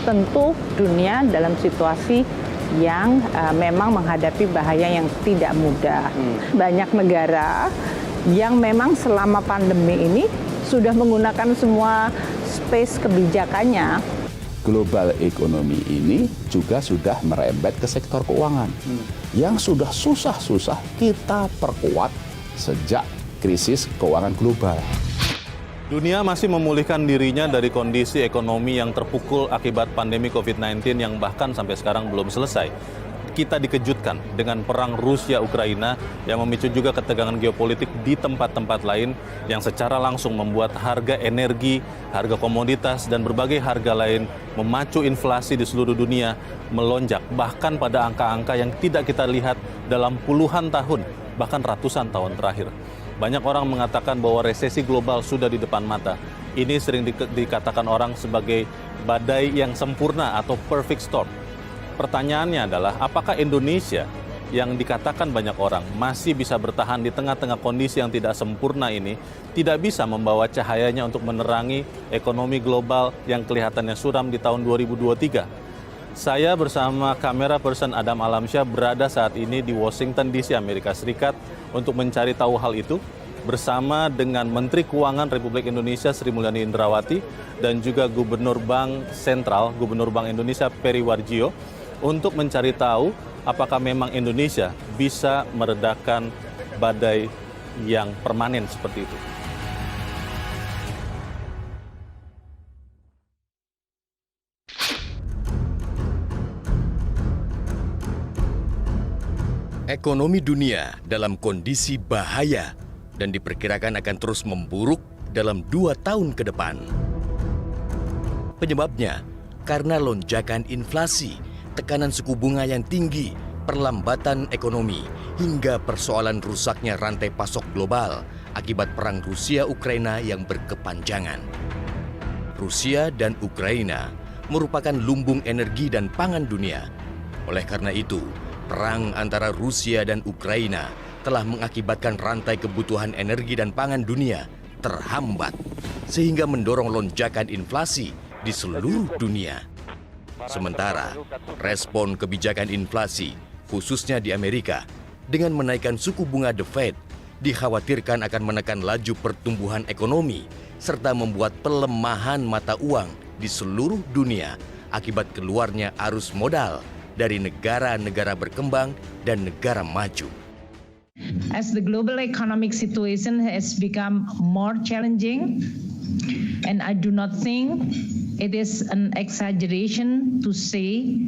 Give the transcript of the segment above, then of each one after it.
tentu dunia dalam situasi yang memang menghadapi bahaya yang tidak mudah. Banyak negara yang memang selama pandemi ini sudah menggunakan semua space kebijakannya. Global ekonomi ini juga sudah merembet ke sektor keuangan. Yang sudah susah-susah kita perkuat sejak krisis keuangan global. Dunia masih memulihkan dirinya dari kondisi ekonomi yang terpukul akibat pandemi COVID-19 yang bahkan sampai sekarang belum selesai. Kita dikejutkan dengan perang Rusia-Ukraina yang memicu juga ketegangan geopolitik di tempat-tempat lain yang secara langsung membuat harga energi, harga komoditas, dan berbagai harga lain memacu inflasi di seluruh dunia melonjak, bahkan pada angka-angka yang tidak kita lihat dalam puluhan tahun, bahkan ratusan tahun terakhir. Banyak orang mengatakan bahwa resesi global sudah di depan mata. Ini sering dikatakan orang sebagai badai yang sempurna atau perfect storm. Pertanyaannya adalah, apakah Indonesia yang dikatakan banyak orang masih bisa bertahan di tengah-tengah kondisi yang tidak sempurna ini, tidak bisa membawa cahayanya untuk menerangi ekonomi global yang kelihatannya suram di tahun 2023? Saya bersama kamera person Adam Alamsyah berada saat ini di Washington DC, Amerika Serikat untuk mencari tahu hal itu bersama dengan Menteri Keuangan Republik Indonesia Sri Mulyani Indrawati dan juga Gubernur Bank Sentral, Gubernur Bank Indonesia Peri Warjio untuk mencari tahu apakah memang Indonesia bisa meredakan badai yang permanen seperti itu. Ekonomi dunia dalam kondisi bahaya dan diperkirakan akan terus memburuk dalam 2 tahun ke depan. Penyebabnya karena lonjakan inflasi, tekanan suku bunga yang tinggi, perlambatan ekonomi, hingga persoalan rusaknya rantai pasok global akibat perang Rusia-Ukraina yang berkepanjangan. Rusia dan Ukraina merupakan lumbung energi dan pangan dunia. Oleh karena itu, perang antara Rusia dan Ukraina telah mengakibatkan rantai kebutuhan energi dan pangan dunia terhambat, sehingga mendorong lonjakan inflasi di seluruh dunia. Sementara, respon kebijakan inflasi, khususnya di Amerika, dengan menaikkan suku bunga The Fed, dikhawatirkan akan menekan laju pertumbuhan ekonomi, serta membuat pelemahan mata uang di seluruh dunia akibat keluarnya arus modal dari negara-negara berkembang dan negara maju. As the global economic situation has become more challenging, and I do not think it is an exaggeration to say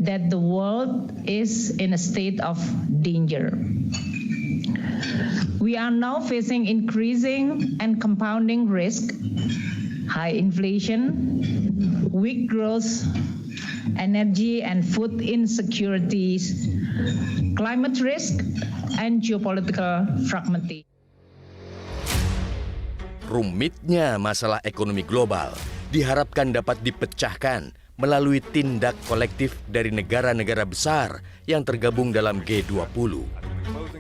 that the world is in a state of danger. We are now facing increasing and compounding risk, high inflation, weak growth, energy and food insecurities, climate risk, and geopolitical fragmentation. Rumitnya masalah ekonomi global diharapkan dapat dipecahkan melalui tindak kolektif dari negara-negara besar yang tergabung dalam G20.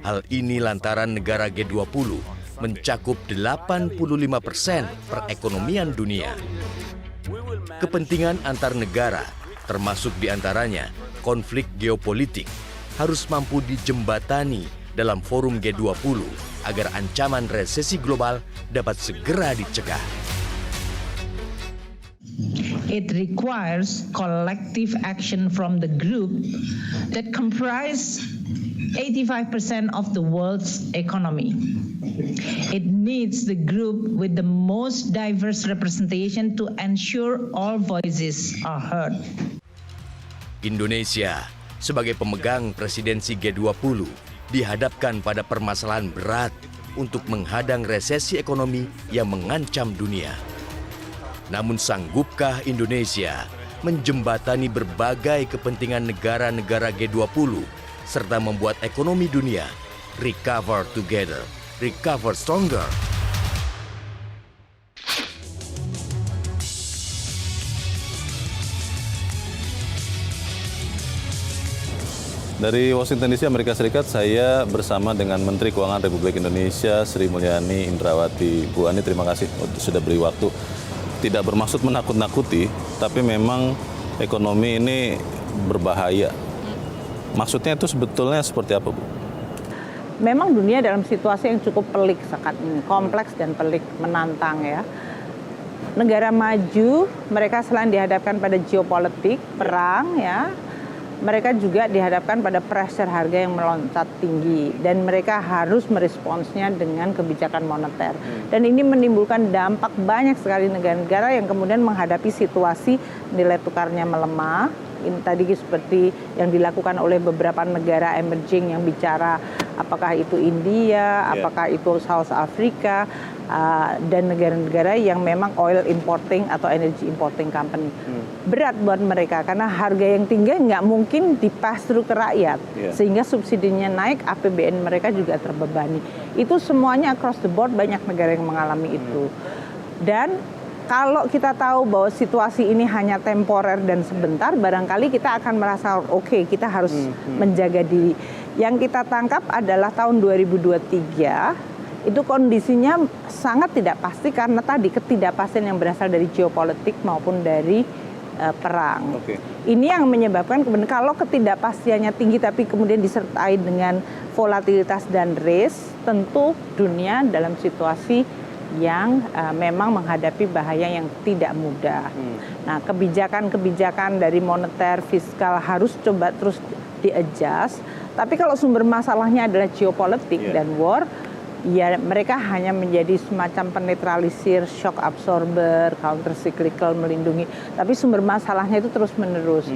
Hal ini lantaran negara G20 mencakup 85% perekonomian dunia. Kepentingan antar negara, termasuk diantaranya konflik geopolitik, harus mampu dijembatani dalam forum G20 agar ancaman resesi global dapat segera dicegah. It requires collective action from the group that comprise 85% of the world's economy. It needs the group with the most diverse representation to ensure all voices are heard. Indonesia sebagai pemegang presidensi G20 dihadapkan pada permasalahan berat untuk menghadang resesi ekonomi yang mengancam dunia. Namun sanggupkah Indonesia menjembatani berbagai kepentingan negara-negara G20 serta membuat ekonomi dunia recover together, recover stronger? Dari Washington DC, Amerika Serikat, saya bersama dengan Menteri Keuangan Republik Indonesia, Sri Mulyani Indrawati. Bu Ani, terima kasih sudah beri waktu. Tidak bermaksud menakut-nakuti, tapi memang ekonomi ini berbahaya. Maksudnya itu sebetulnya seperti apa, Bu? Memang dunia dalam situasi yang cukup pelik saat ini, kompleks dan pelik, menantang ya. Negara maju, mereka selain dihadapkan pada geopolitik, perang ya, mereka juga dihadapkan pada pressure harga yang meloncat tinggi dan mereka harus meresponsnya dengan kebijakan moneter. Dan ini menimbulkan dampak banyak sekali negara-negara yang kemudian menghadapi situasi nilai tukarnya melemah. Ini tadi seperti yang dilakukan oleh beberapa negara emerging yang bicara apakah itu India, apakah itu South Africa, dan negara-negara yang memang oil importing atau energy importing company. Berat buat mereka karena harga yang tinggi nggak mungkin dipass through ke rakyat, sehingga subsidinya naik, APBN mereka juga terbebani. Itu semuanya across the board, banyak negara yang mengalami itu. Dan kalau kita tahu bahwa situasi ini hanya temporer dan sebentar, barangkali kita akan merasa oke, kita harus menjaga diri. Yang kita tangkap adalah tahun 2023, itu kondisinya sangat tidak pasti karena tadi ketidakpastian yang berasal dari geopolitik maupun dari perang. Ini yang menyebabkan kemudian kalau ketidakpastiannya tinggi tapi kemudian disertai dengan volatilitas dan risk, tentu dunia dalam situasi yang memang menghadapi bahaya yang tidak mudah. Nah, kebijakan-kebijakan dari moneter, fiskal harus coba terus di-adjust. Tapi kalau sumber masalahnya adalah geopolitik dan war, ya mereka hanya menjadi semacam penetralisir, shock absorber, counter cyclical, melindungi. Tapi sumber masalahnya itu terus-menerus.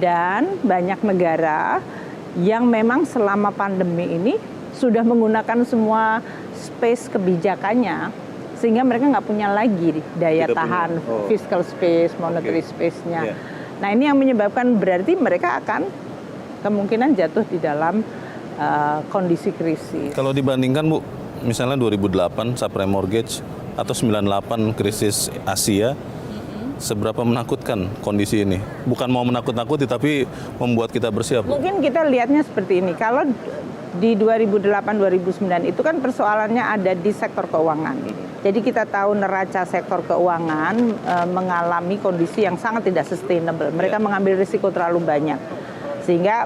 Dan banyak negara yang memang selama pandemi ini sudah menggunakan semua space kebijakannya, sehingga mereka nggak punya lagi daya tahan fiscal space, monetary space-nya. Nah ini yang menyebabkan berarti mereka akan kemungkinan jatuh di dalam kondisi krisis. Kalau dibandingkan Bu, misalnya 2008 subprime mortgage atau 98 krisis Asia, seberapa menakutkan kondisi ini? Bukan mau menakut-nakuti tapi membuat kita bersiap. Mungkin kita lihatnya seperti ini, kalau di 2008-2009 itu kan persoalannya ada di sektor keuangan. Jadi kita tahu neraca sektor keuangan mengalami kondisi yang sangat tidak sustainable. Mereka mengambil risiko terlalu banyak. Sehingga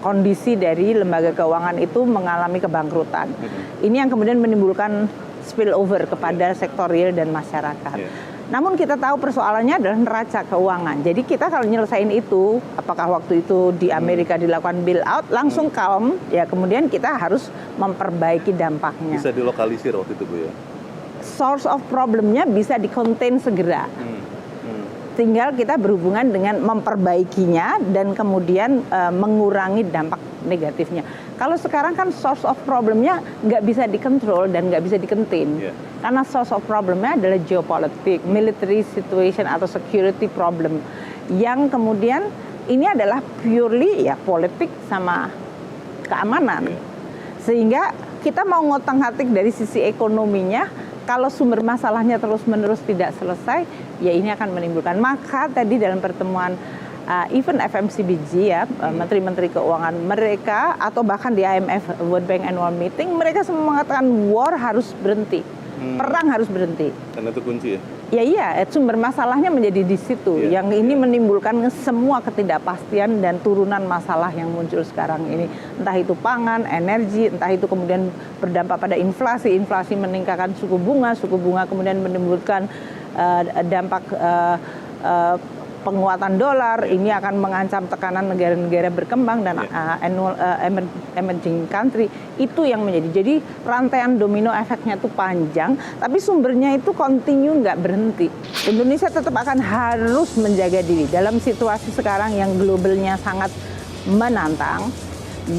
kondisi dari lembaga keuangan itu mengalami kebangkrutan. Ini yang kemudian menimbulkan spillover kepada sektor real dan masyarakat. Namun kita tahu persoalannya adalah neraca keuangan. Jadi kita kalau nyelesain itu, apakah waktu itu di Amerika dilakukan bailout, langsung calm, ya kemudian kita harus memperbaiki dampaknya. Bisa dilokalisir waktu itu Bu ya? Source of problemnya bisa di-contain segera. Tinggal kita berhubungan dengan memperbaikinya dan kemudian mengurangi dampak negatifnya. Kalau sekarang kan source of problemnya nggak bisa dikontrol dan nggak bisa di-contain. Karena source of problemnya adalah geopolitik, military situation atau security problem. Yang kemudian ini adalah purely ya politik sama keamanan. Sehingga kita mau ngotong-atik dari sisi ekonominya, kalau sumber masalahnya terus-menerus tidak selesai, ya ini akan menimbulkan. Maka tadi dalam pertemuan even FMCBG ya, menteri-menteri keuangan mereka atau bahkan di IMF World Bank Annual Meeting, mereka semua mengatakan war harus berhenti, perang harus berhenti. Karena itu kunci ya? Ya iya, sumber masalahnya menjadi di situ. Yang ini menimbulkan semua ketidakpastian dan turunan masalah yang muncul sekarang ini. Entah itu pangan, energi, entah itu kemudian berdampak pada inflasi. Inflasi meningkatkan suku bunga kemudian menimbulkan dampak penguatan dolar. Ini akan mengancam tekanan negara-negara berkembang dan emerging country. Itu yang menjadi. Jadi rantaian domino efeknya itu panjang, tapi sumbernya itu continue, nggak berhenti. Indonesia tetap akan harus menjaga diri dalam situasi sekarang yang globalnya sangat menantang,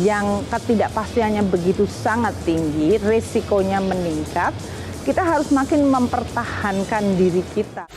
yang ketidakpastiannya begitu sangat tinggi, risikonya meningkat. Kita harus makin mempertahankan diri kita.